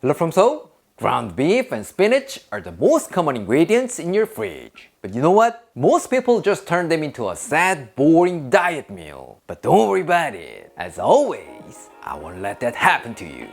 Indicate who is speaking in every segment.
Speaker 1: Hello from Seoul. Ground beef and spinach are the most common ingredients in your fridge. But you know what? Most people just turn them into a sad, boring diet meal. But don't worry about it. As always, I won't let that happen to you.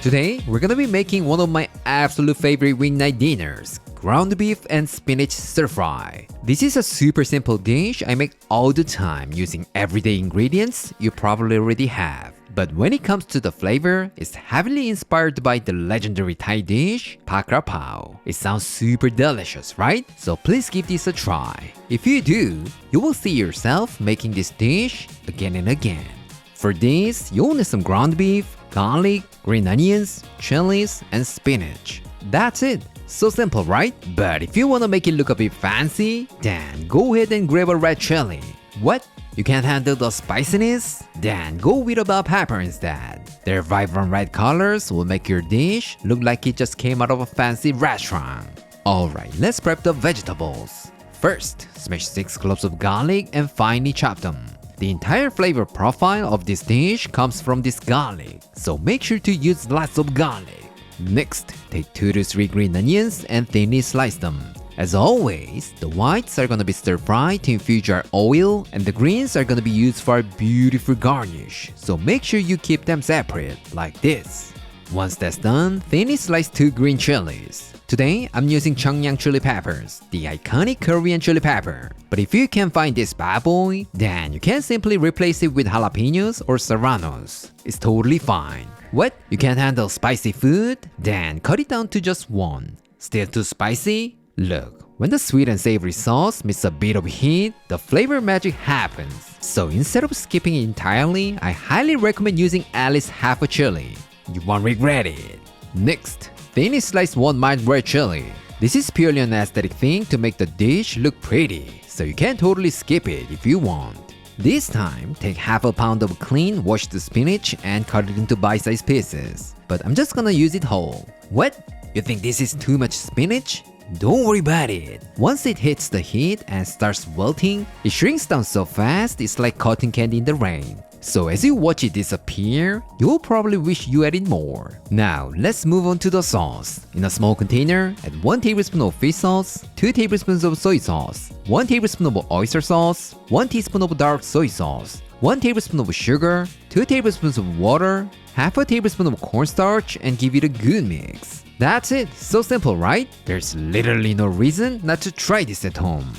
Speaker 1: Today, we're gonna be making one of my absolute favorite weeknight dinners, ground beef and spinach stir fry. This is a super simple dish I make all the time using everyday ingredients you probably already have. But when it comes to the flavor, it's heavily inspired by the legendary Thai dish, Pak Kra Pao. It sounds super delicious, right? So please give this a try. If you do, you will see yourself making this dish again and again. For this, you'll need some ground beef, garlic, green onions, chilies, and spinach. That's it. So simple, right? But if you want to make it look a bit fancy, then go ahead and grab a red chili. What? You can't handle the spiciness? Then go with a bell pepper instead. Their vibrant red colors will make your dish look like it just came out of a fancy restaurant. Alright, let's prep the vegetables. First, smash 6 cloves of garlic and finely chop them. The entire flavor profile of this dish comes from this garlic, so make sure to use lots of garlic. Next, take 2 to 3 green onions and thinly slice them. As always, the whites are gonna be stir-fried to infuse our oil, and the greens are gonna be used for a beautiful garnish, so make sure you keep them separate, like this. Once that's done, thinly slice 2 green chilies. Today, I'm using Cheongyang chili peppers, the iconic Korean chili pepper. But if you can't find this bad boy, then you can simply replace it with jalapenos or serranos. It's totally fine. What? You can't handle spicy food? Then cut it down to just 1. Still too spicy? Look, when the sweet and savory sauce meets a bit of heat, the flavor magic happens. So instead of skipping it entirely, I highly recommend using at least half a chili. You won't regret it. Next, thinly slice 1 mild red chili. This is purely an aesthetic thing to make the dish look pretty, so you can totally skip it if you want. This time, take half a pound of clean washed spinach and cut it into bite-sized pieces. But I'm just gonna use it whole. What? You think this is too much spinach? Don't worry about it. Once it hits the heat and starts wilting, it shrinks down so fast it's like cotton candy in the rain. So as you watch it disappear, you'll probably wish you added more. Now, let's move on to the sauce. In a small container, add 1 tablespoon of fish sauce, 2 tablespoons of soy sauce, 1 tablespoon of oyster sauce, 1 teaspoon of dark soy sauce, 1 tablespoon of sugar, 2 tablespoons of water, half a tablespoon of cornstarch, and give it a good mix. That's it. So simple, right? There's literally no reason not to try this at home.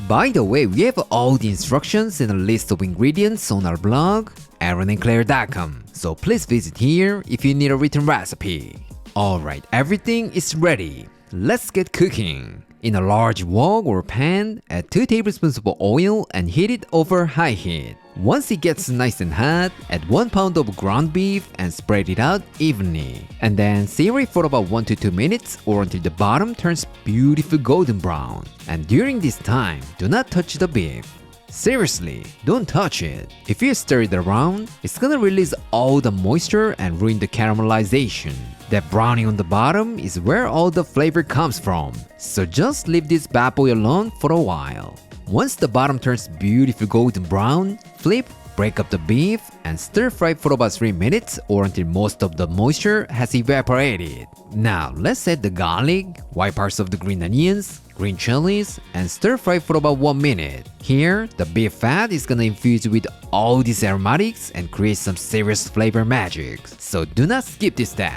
Speaker 1: By the way, we have all the instructions and a list of ingredients on our blog, aaronandclaire.com, so please visit here if you need a written recipe. Alright, everything is ready. Let's get cooking. In a large wok or pan, add 2 tablespoons of oil and heat it over high heat. Once it gets nice and hot, add 1 pound of ground beef and spread it out evenly. And then sear it for about 1 to 2 minutes or until the bottom turns beautiful golden brown. And during this time, do not touch the beef. Seriously, don't touch it. If you stir it around, it's gonna release all the moisture and ruin the caramelization. That browning on the bottom is where all the flavor comes from. So just leave this bad boy alone for a while. Once the bottom turns beautiful golden brown, flip, break up the beef, and stir fry for about 3 minutes or until most of the moisture has evaporated. Now let's add the garlic, white parts of the green onions, green chilies, and stir fry for about 1 minute. Here, the beef fat is gonna infuse with all these aromatics and create some serious flavor magic. So do not skip this step.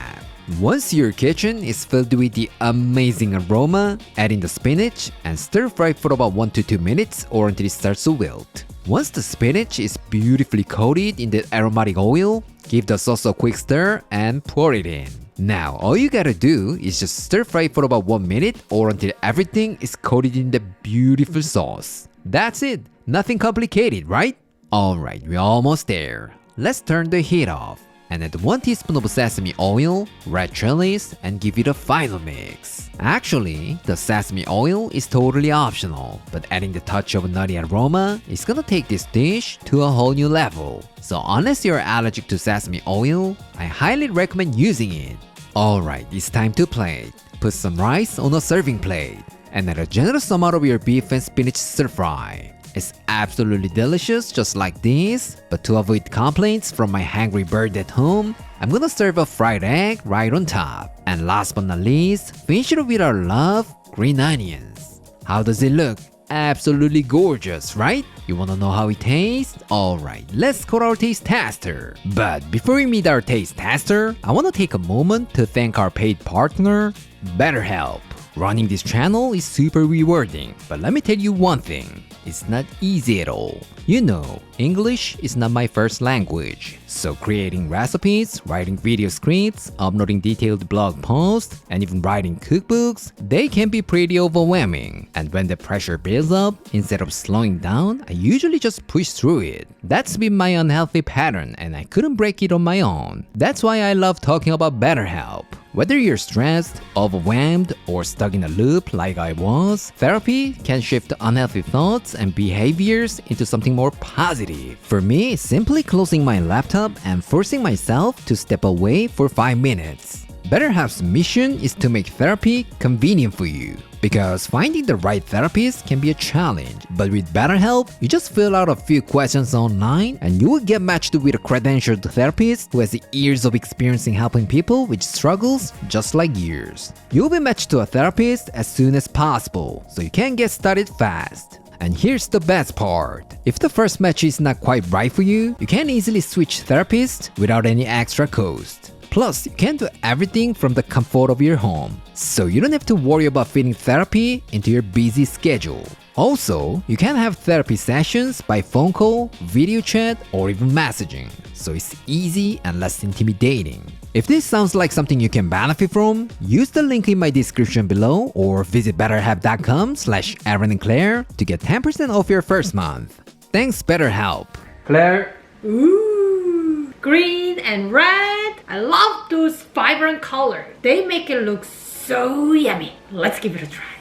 Speaker 1: Once your kitchen is filled with the amazing aroma, add in the spinach and stir fry for about 1 to 2 minutes or until it starts to wilt. Once the spinach is beautifully coated in the aromatic oil, give the sauce a quick stir and pour it in. Now, all you gotta do is just stir fry for about 1 minute or until everything is coated in the beautiful sauce. That's it! Nothing complicated, right? Alright, we're almost there. Let's turn the heat off. and add 1 teaspoon of sesame oil, red chilies, and give it a final mix. Actually, the sesame oil is totally optional, but adding the touch of nutty aroma is gonna take this dish to a whole new level. So unless you're allergic to sesame oil, I highly recommend using it. Alright, it's time to plate. Put some rice on a serving plate, and add a generous amount of your beef and spinach stir fry. It's absolutely delicious just like this, but to avoid complaints from my hungry bird at home, I'm gonna serve a fried egg right on top. And last but not least, finish it with our love, green onions. How does it look? Absolutely gorgeous, right? You wanna know how it tastes? Alright, let's call our taste tester. But before we meet our taste tester, I wanna take a moment to thank our paid partner, BetterHelp. Running this channel is super rewarding, but let me tell you one thing. It's not easy at all. You know, English is not my first language, so creating recipes, writing video scripts, uploading detailed blog posts, and even writing cookbooks, they can be pretty overwhelming. And when the pressure builds up, instead of slowing down, I usually just push through it. That's been my unhealthy pattern, and I couldn't break it on my own. That's why I love talking about BetterHelp. Whether you're stressed, overwhelmed, or stuck in a loop like I was, therapy can shift unhealthy thoughts and behaviors into something more positive. For me, it's simply closing my laptop and forcing myself to step away for 5 minutes. BetterHelp's mission is to make therapy convenient for you. Because finding the right therapist can be a challenge, but with BetterHelp, you just fill out a few questions online and you will get matched with a credentialed therapist who has years of experience in helping people with struggles just like yours. You'll be matched to a therapist as soon as possible, so you can get started fast. And here's the best part. If the first match is not quite right for you, you can easily switch therapists without any extra cost. Plus, you can do everything from the comfort of your home, so you don't have to worry about fitting therapy into your busy schedule. Also, you can have therapy sessions by phone call, video chat, or even messaging, so it's easy and less intimidating. If this sounds like something you can benefit from, use the link in my description below or visit betterhelp.com/Aaron and Claire to get 10% off your first month. Thanks, BetterHelp. Claire?
Speaker 2: Ooh, green and red. I love those vibrant colors. They make it look so yummy. Let's give it a try.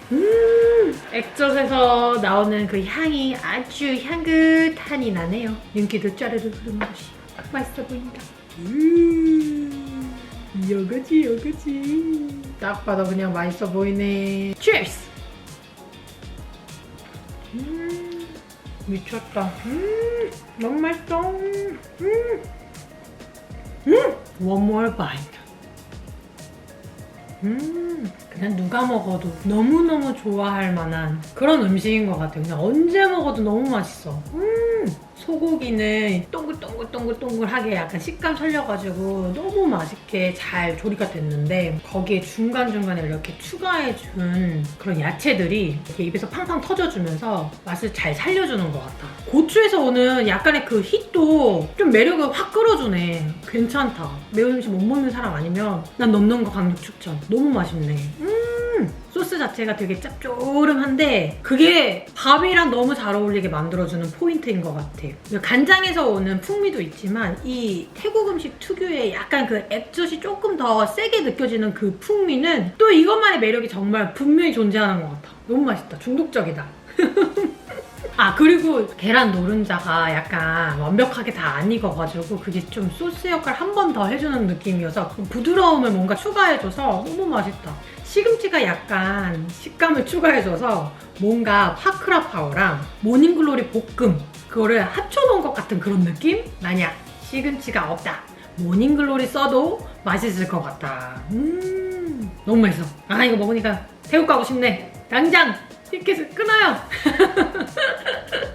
Speaker 2: 액젓에서 나오는 그 향이 아주 향긋하니 나네요. 윤기도 짜르르 흐르는 것이 맛있어 보인다. 이거지 이거지. 딱 봐도 그냥 맛있어 보이네. Cheers! 미쳤다. 너무 맛있어. One more bite. 그냥 누가 먹어도 너무너무 좋아할 만한 그런 음식인 것 같아요. 그냥 언제 먹어도 너무 맛있어. 소고기는 동글동글동글동글하게 약간 식감 살려가지고 너무 맛있게 잘 조리가 됐는데 거기에 중간중간에 이렇게 추가해준 그런 야채들이 이렇게 입에서 팡팡 터져주면서 맛을 잘 살려주는 것 같아. 고추에서 오는 약간의 그 힛도 좀 매력을 확 끌어주네. 괜찮다. 매운 음식 못 먹는 사람 아니면 난 넣는 거 강력 추천. 너무 맛있네. 소스 자체가 되게 짭조름한데 그게 밥이랑 너무 잘 어울리게 만들어주는 포인트인 것 같아. 간장에서 오는 풍미도 있지만 이 태국 음식 특유의 약간 그 액젓이 조금 더 세게 느껴지는 그 풍미는 또 이것만의 매력이 정말 분명히 존재하는 것 같아. 너무 맛있다. 중독적이다. 아, 그리고 계란 노른자가 약간 완벽하게 다 안 익어가지고 그게 좀 소스 역할 한 번 더 해주는 느낌이어서 부드러움을 뭔가 추가해줘서 너무 맛있다. 시금치가 약간 식감을 추가해줘서 뭔가 파크라파오랑 모닝글로리 볶음 그거를 합쳐놓은 것 같은 그런 느낌? 만약 시금치가 없다. 모닝글로리 써도 맛있을 것 같다. 너무 맛있어. 아, 이거 먹으니까 태국 가고 싶네. 당장 티켓을 끊어요.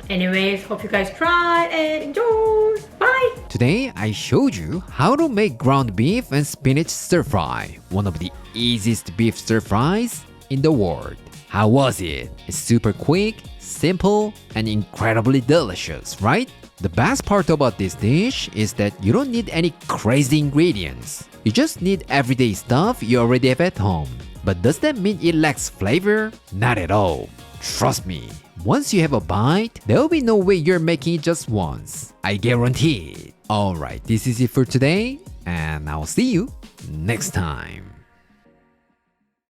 Speaker 2: Anyways, hope you guys try and enjoy. Bye!
Speaker 1: Today, I showed you how to make ground beef and spinach stir fry, one of the easiest beef stir fries in the world. How was it? It's super quick, simple, and incredibly delicious, right? The best part about this dish is that you don't need any crazy ingredients. You just need everyday stuff you already have at home. But does that mean it lacks flavor? Not at all. Trust me. Once you have a bite, there will be no way you're making it just once. I guarantee it. Alright, this is it for today. and I'll see you next time.